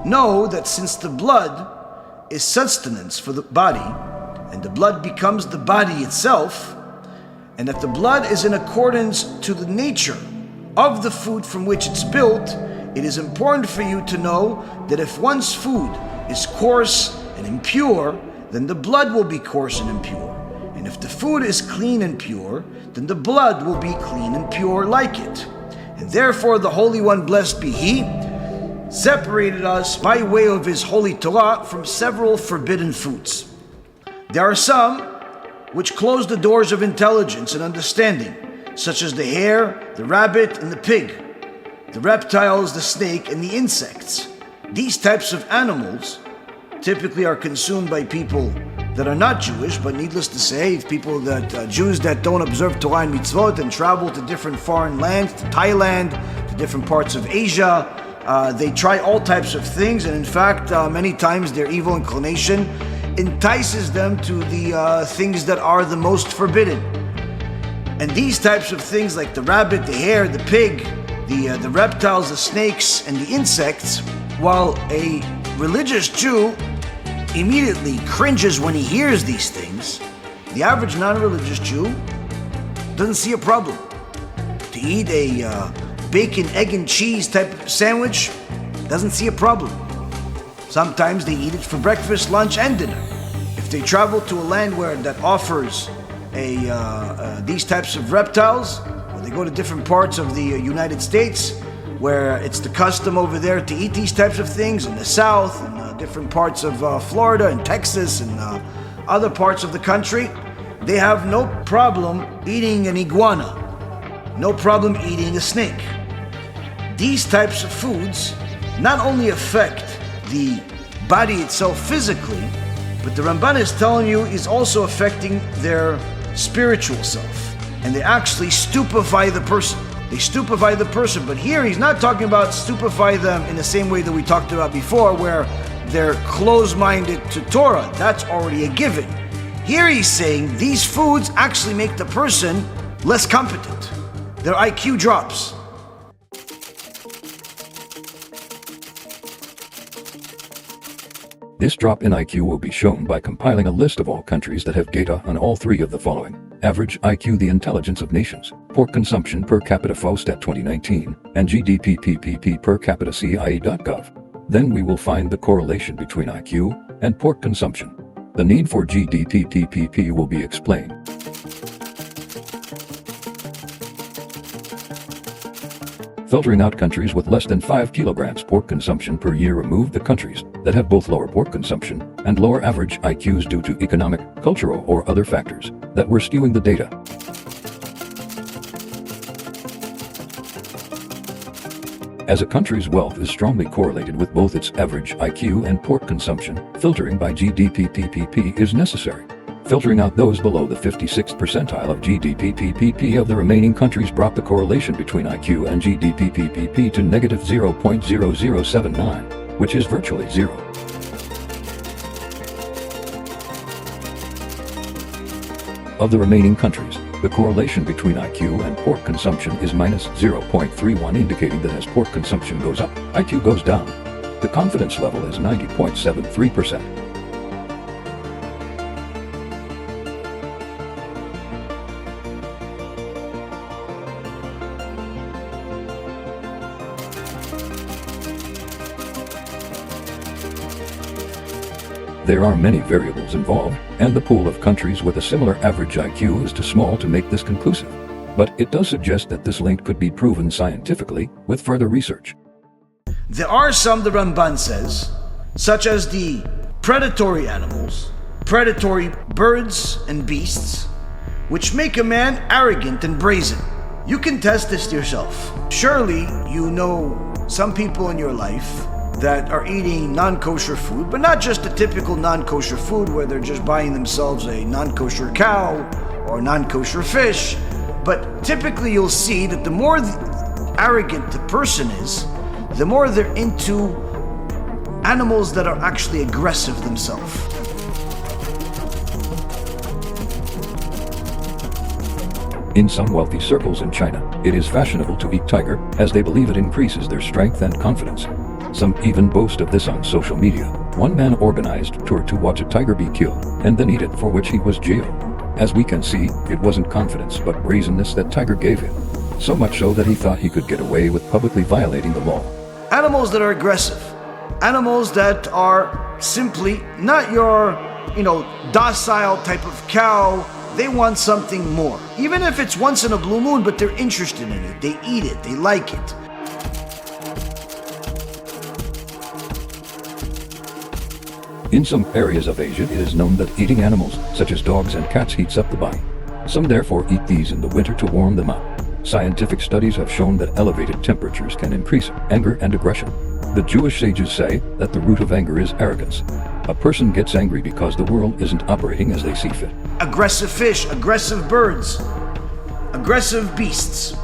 know that since the blood is sustenance for the body, and the blood becomes the body itself, and that the blood is in accordance to the nature of the food from which it's built, it is important for you to know that if one's food is coarse and impure, then the blood will be coarse and impure. And if the food is clean and pure, then the blood will be clean and pure like it. And therefore the Holy One, blessed be He, separated us by way of His holy Torah from several forbidden foods. There are some which close the doors of intelligence and understanding, such as the hare, the rabbit, and the pig, the reptiles, the snake, and the insects. These types of animals typically are consumed by people that are not Jewish, but needless to say, Jews that don't observe Torah and mitzvot and travel to different foreign lands, to Thailand, to different parts of Asia, they try all types of things, and in fact, many times their evil inclination entices them to the things that are the most forbidden. And these types of things, like the rabbit, the hare, the pig, the reptiles, the snakes, and the insects, while a religious Jew immediately cringes when he hears these things, the average non-religious Jew doesn't see a problem. To eat a bacon, egg, and cheese type of sandwich doesn't see a problem. Sometimes they eat it for breakfast, lunch, and dinner. If they travel to a land that offers these types of reptiles, or they go to different parts of the United States where it's the custom over there to eat these types of things, in the South and different parts of Florida and Texas and other parts of the country, they have no problem eating an iguana, no problem eating a snake. These types of foods not only affect the body itself physically, but the Ramban is telling you is also affecting their spiritual self. And they actually stupefy the person. They stupefy the person. But here he's not talking about stupefy them in the same way that we talked about before, where they're close-minded to Torah. That's already a given. Here he's saying these foods actually make the person less competent. Their IQ drops. This drop in IQ will be shown by compiling a list of all countries that have data on all three of the following: average IQ, the intelligence of nations, pork consumption per capita FOStat 2019, and GDP PPP per capita CIE.gov. Then we will find the correlation between IQ and pork consumption. The need for GDP PPP will be explained. Filtering out countries with less than 5 kilograms pork consumption per year removed the countries that have both lower pork consumption and lower average IQs due to economic, cultural, or other factors that were skewing the data. As a country's wealth is strongly correlated with both its average IQ and pork consumption, filtering by GDP PPP is necessary. Filtering out those below the 56th percentile of GDP PPP of the remaining countries brought the correlation between IQ and GDP PPP to negative 0.0079, which is virtually zero. Of the remaining countries, the correlation between IQ and pork consumption is minus 0.31, indicating that as pork consumption goes up, IQ goes down. The confidence level is 90.73%. There are many variables involved, and the pool of countries with a similar average IQ is too small to make this conclusive. But it does suggest that this link could be proven scientifically with further research. There are some, the Ramban says, such as the predatory animals, predatory birds and beasts, which make a man arrogant and brazen. You can test this yourself. Surely you know some people in your life that are eating non-kosher food, but not just the typical non-kosher food where they're just buying themselves a non-kosher cow or non-kosher fish. But typically you'll see that the more arrogant the person is, the more they're into animals that are actually aggressive themselves. In some wealthy circles in China, it is fashionable to eat tiger, as they believe it increases their strength and confidence. Some even boast of this on social media. One man organized a tour to watch a tiger be killed and then eat it, for which he was jailed. As we can see, it wasn't confidence but brazenness that tiger gave him. So much so that he thought he could get away with publicly violating the law. Animals that are aggressive, animals that are simply not your, docile type of cow. They want something more. Even if it's once in a blue moon, but they're interested in it. They eat it, they like it. In some areas of Asia, it is known that eating animals, such as dogs and cats, heats up the body. Some therefore eat these in the winter to warm them up. Scientific studies have shown that elevated temperatures can increase anger and aggression. The Jewish sages say that the root of anger is arrogance. A person gets angry because the world isn't operating as they see fit. Aggressive fish, aggressive birds, aggressive beasts.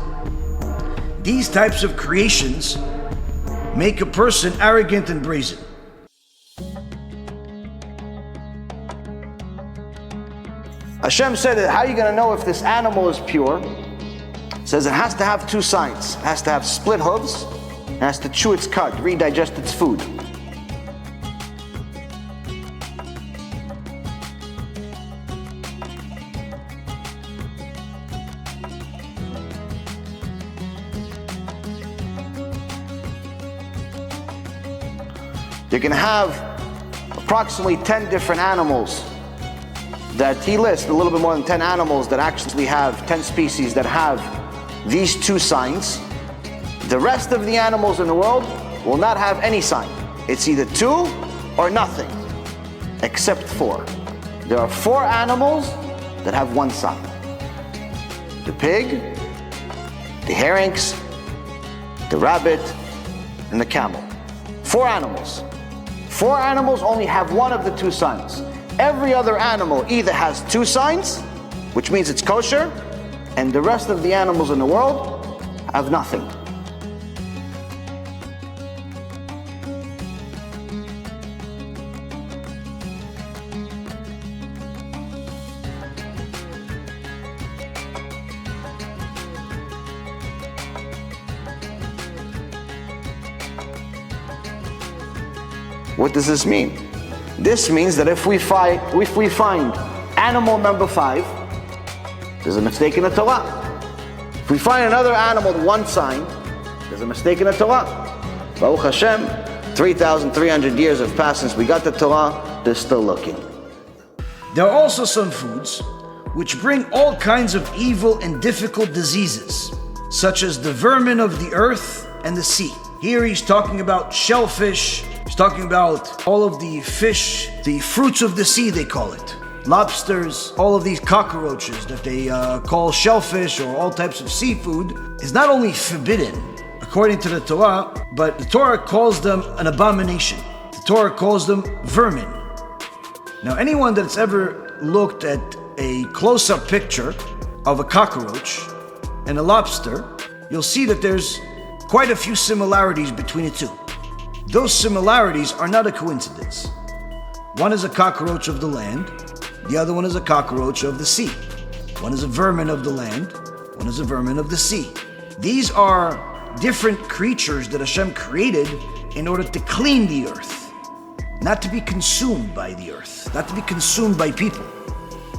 These types of creations make a person arrogant and brazen. Hashem said that how are you going to know if this animal is pure? It says it has to have two signs. It has to have split hooves. It has to chew its cud, redigest its food. You can have approximately 10 different animals that he lists, a little bit more than 10 animals that actually have 10 species that have these two signs. The rest of the animals in the world will not have any sign. It's either two or nothing, except four. There are 4 animals that have one sign. The pig, the herynx, the rabbit, and the camel. 4 animals. 4 animals only have one of the two signs. Every other animal either has 2 signs, which means it's kosher, and the rest of the animals in the world have nothing. What does this mean? This means that if we find animal number 5, there's a mistake in the Torah. If we find another animal with one sign, there's a mistake in the Torah. Baruch Hashem, 3,300 years have passed since we got the Torah, they're still looking. There are also some foods which bring all kinds of evil and difficult diseases, such as the vermin of the earth and the sea. Here he's talking about shellfish. He's talking about all of the fish, the fruits of the sea they call it. Lobsters, all of these cockroaches that they call shellfish or all types of seafood is not only forbidden according to the Torah, but the Torah calls them an abomination. The Torah calls them vermin. Now anyone that's ever looked at a close-up picture of a cockroach and a lobster, you'll see that there's quite a few similarities between the two. Those similarities are not a coincidence. One is a cockroach of the land, the other one is a cockroach of the sea. One is a vermin of the land, one is a vermin of the sea. These are different creatures that Hashem created in order to clean the earth, not to be consumed by the earth, not to be consumed by people.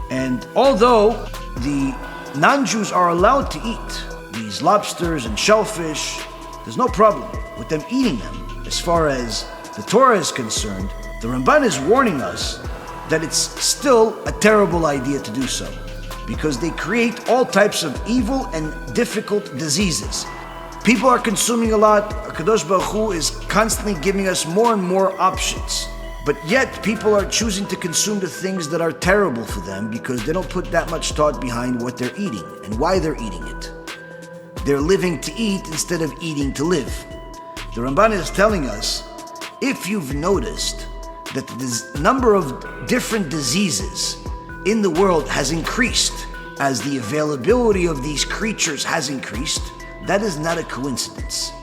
And although the non-Jews are allowed to eat these lobsters and shellfish, there's no problem with them eating them. As far as the Torah is concerned, the Ramban is warning us that it's still a terrible idea to do so, because they create all types of evil and difficult diseases. People are consuming a lot. HaKadosh Baruch Hu is constantly giving us more and more options. But yet people are choosing to consume the things that are terrible for them because they don't put that much thought behind what they're eating and why they're eating it. They're living to eat instead of eating to live. The Ramban is telling us, if you've noticed that the number of different diseases in the world has increased as the availability of these creatures has increased, that is not a coincidence.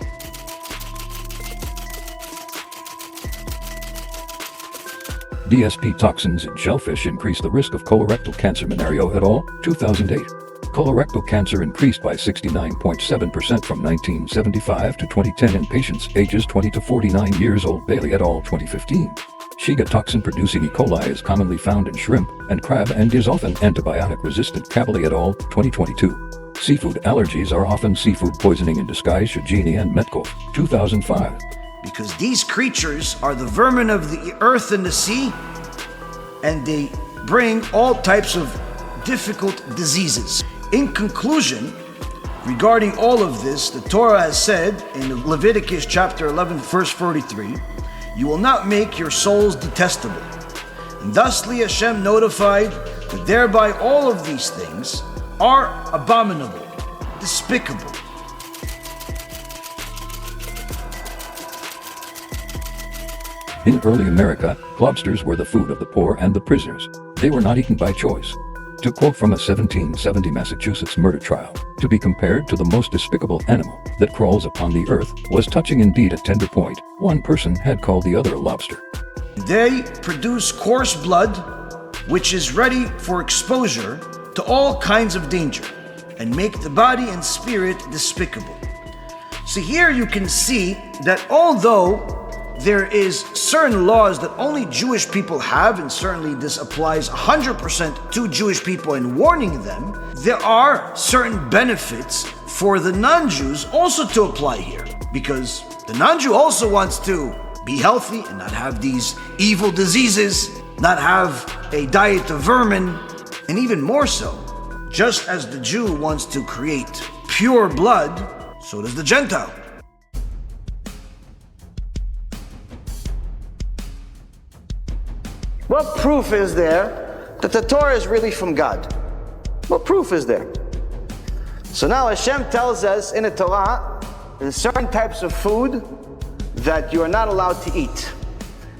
DSP toxins in shellfish increase the risk of colorectal cancer. Minerio et al., 2008. Colorectal cancer increased by 69.7% from 1975 to 2010 in patients ages 20 to 49 years old. Bailey et al. 2015. Shiga toxin-producing E. coli is commonly found in shrimp and crab and is often antibiotic-resistant. Kabali et al. 2022. Seafood allergies are often seafood poisoning in disguise. Shajini and Metkov 2005. Because these creatures are the vermin of the earth and the sea, and they bring all types of difficult diseases. In conclusion, regarding all of this, the Torah has said in Leviticus chapter 11, verse 43, "You will not make your souls detestable." And thusly HaShem notified that thereby all of these things are abominable, despicable. In early America, lobsters were the food of the poor and the prisoners. They were not eaten by choice. To quote from a 1770 Massachusetts murder trial, to be compared to the most despicable animal that crawls upon the earth was touching indeed a tender point. One person had called the other a lobster. They produce coarse blood, which is ready for exposure to all kinds of danger, and make the body and spirit despicable. So here you can see that although there is certain laws that only Jewish people have, and certainly this applies 100% to Jewish people in warning them, there are certain benefits for the non-Jews also to apply here, because the non-Jew also wants to be healthy and not have these evil diseases, not have a diet of vermin, and even more so, just as the Jew wants to create pure blood, so does the Gentile. What proof is there that the Torah is really from God? What proof is there? So now Hashem tells us in the Torah, there's certain types of food that you are not allowed to eat.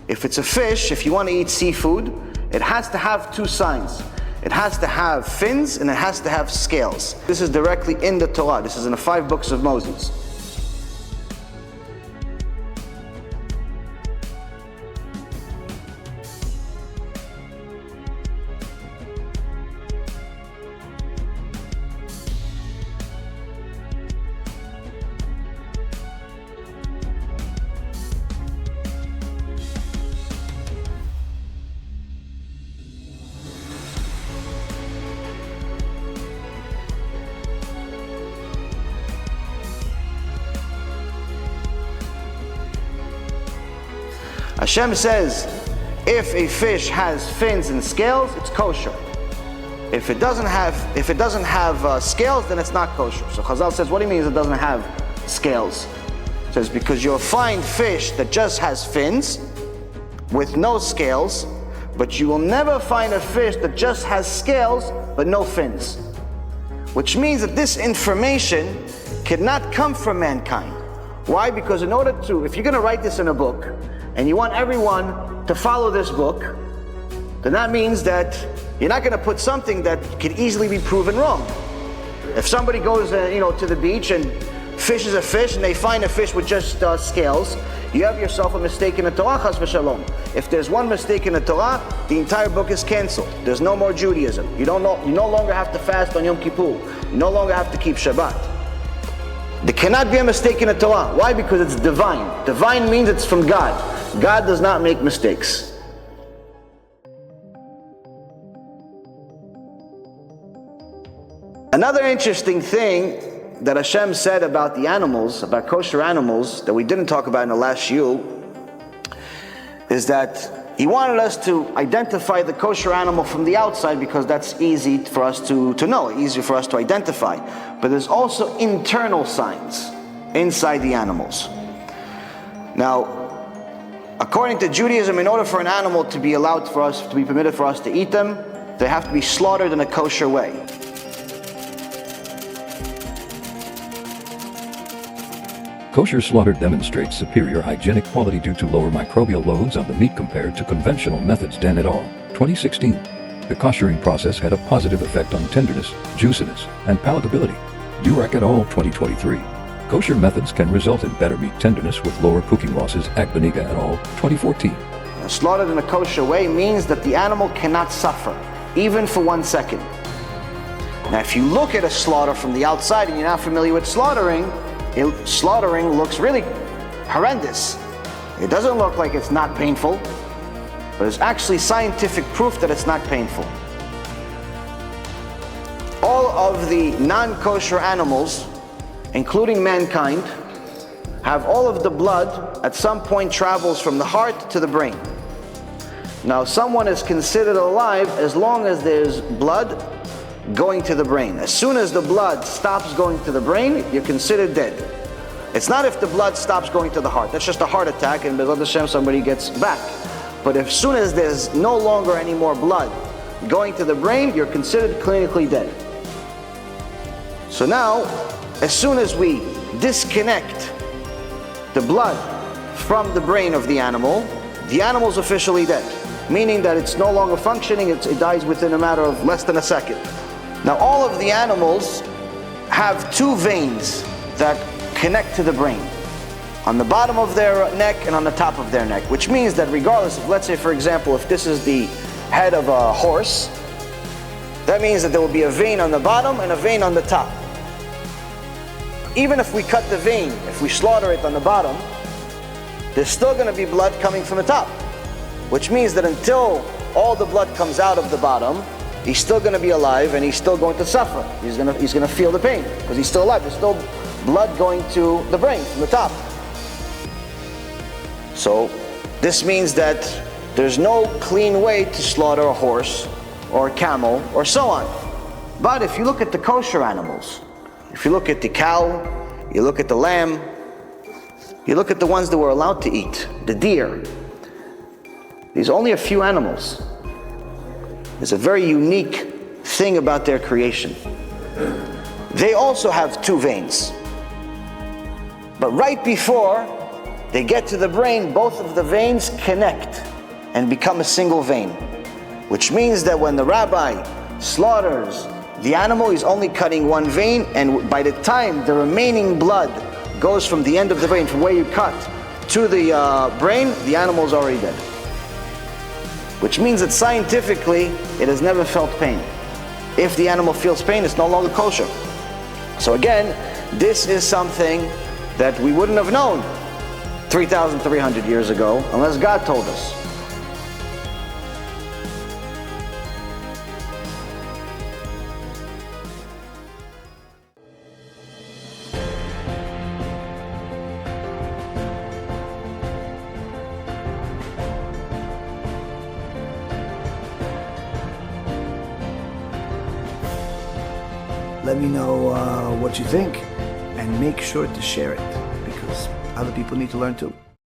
If it's a fish, if you want to eat seafood, it has to have two signs. It has to have fins and it has to have scales. This is directly in the Torah. This is in the 5 books of Moses. Hashem says, if a fish has fins and scales, it's kosher. If it doesn't have scales, then it's not kosher. So Chazal says, what do you mean it doesn't have scales? It says, because you'll find fish that just has fins with no scales, but you will never find a fish that just has scales but no fins. Which means that this information cannot come from mankind. Why? Because in order to, if you're going to write this in a book, and you want everyone to follow this book, then that means that you're not going to put something that could easily be proven wrong. If somebody goes to the beach and fishes a fish and they find a fish with just scales, you have yourself a mistake in the Torah, chas v'shalom. If there's one mistake in the Torah, the entire book is canceled. There's no more Judaism. You no longer have to fast on Yom Kippur. You no longer have to keep Shabbat. There cannot be a mistake in the Torah. Why? Because it's divine. Divine means it's from God. God does not make mistakes. Another interesting thing that Hashem said about the animals, about kosher animals, that we didn't talk about in the last shiur, is that He wanted us to identify the kosher animal from the outside because that's easy for us to know, easier for us to identify. But there's also internal signs inside the animals. Now, according to Judaism, in order for an animal to be allowed for us, to be permitted for us to eat them, they have to be slaughtered in a kosher way. Kosher slaughter demonstrates superior hygienic quality due to lower microbial loads on the meat compared to conventional methods. Dan et al. 2016. The koshering process had a positive effect on tenderness, juiciness, and palatability. Urek et al. 2023. Kosher methods can result in better meat tenderness with lower cooking losses. Agbaniga et al. 2014. Slaughtered in a kosher way means that the animal cannot suffer, even for 1 second. Now, if you look at a slaughter from the outside and you're not familiar with slaughtering, slaughtering looks really horrendous. It doesn't look like it's not painful, but there's actually scientific proof that it's not painful. All of the non-kosher animals, including mankind, have all of the blood at some point travels from the heart to the brain. Now, someone is considered alive as long as there's blood going to the brain. As soon as the blood stops going to the brain, you're considered dead. It's not if the blood stops going to the heart. That's just a heart attack, and B'ezrat Hashem somebody gets back. But as soon as there's no longer any more blood going to the brain, you're considered clinically dead. So now, as soon as we disconnect the blood from the brain of the animal's officially dead. Meaning that it's no longer functioning, it dies within a matter of less than a second. Now, all of the animals have two veins that connect to the brain, on the bottom of their neck and on the top of their neck, which means that regardless of, let's say for example, if this is the head of a horse, that means that there will be a vein on the bottom and a vein on the top. Even if we cut the vein, if we slaughter it on the bottom, there's still going to be blood coming from the top, which means that until all the blood comes out of the bottom, he's still going to be alive and he's still going to suffer. He's going to feel the pain because he's still alive. There's still blood going to the brain from the top. So this means that there's no clean way to slaughter a horse or a camel or so on. But if you look at the kosher animals, if you look at the cow, you look at the lamb, you look at the ones that we're allowed to eat, the deer, there's only a few animals. There's a very unique thing about their creation. They also have two veins. But right before they get to the brain, both of the veins connect and become a single vein. Which means that when the rabbi slaughters the animal, he's only cutting one vein, and by the time the remaining blood goes from the end of the vein, from where you cut, to the brain, the animal is already dead. Which means that scientifically, it has never felt pain. If the animal feels pain, it's no longer kosher. So again, this is something that we wouldn't have known 3,300 years ago unless God told us. Let me know what you think, and make sure to share it, because other people need to learn too.